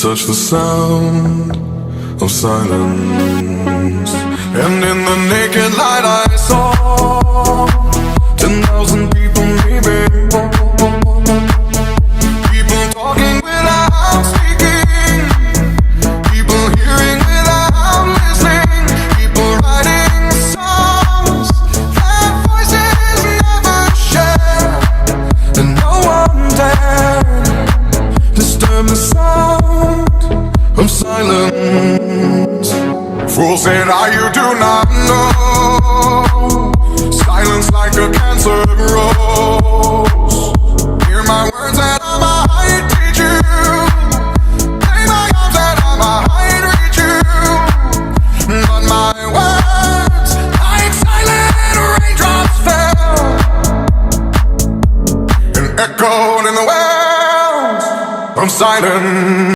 touch the sound of silence. And in the naked light I saw 10,000 people maybe. People talking without speaking. People hearing without listening. People writing songs that voices never share. And no one dared disturb the sound of silence. Fools said, you do not know. Silence like a cancer grows. Hear my words and I might teach you. Play my arms and I might reach you. But my words, like silent raindrops fell and echoed in the wells of silence.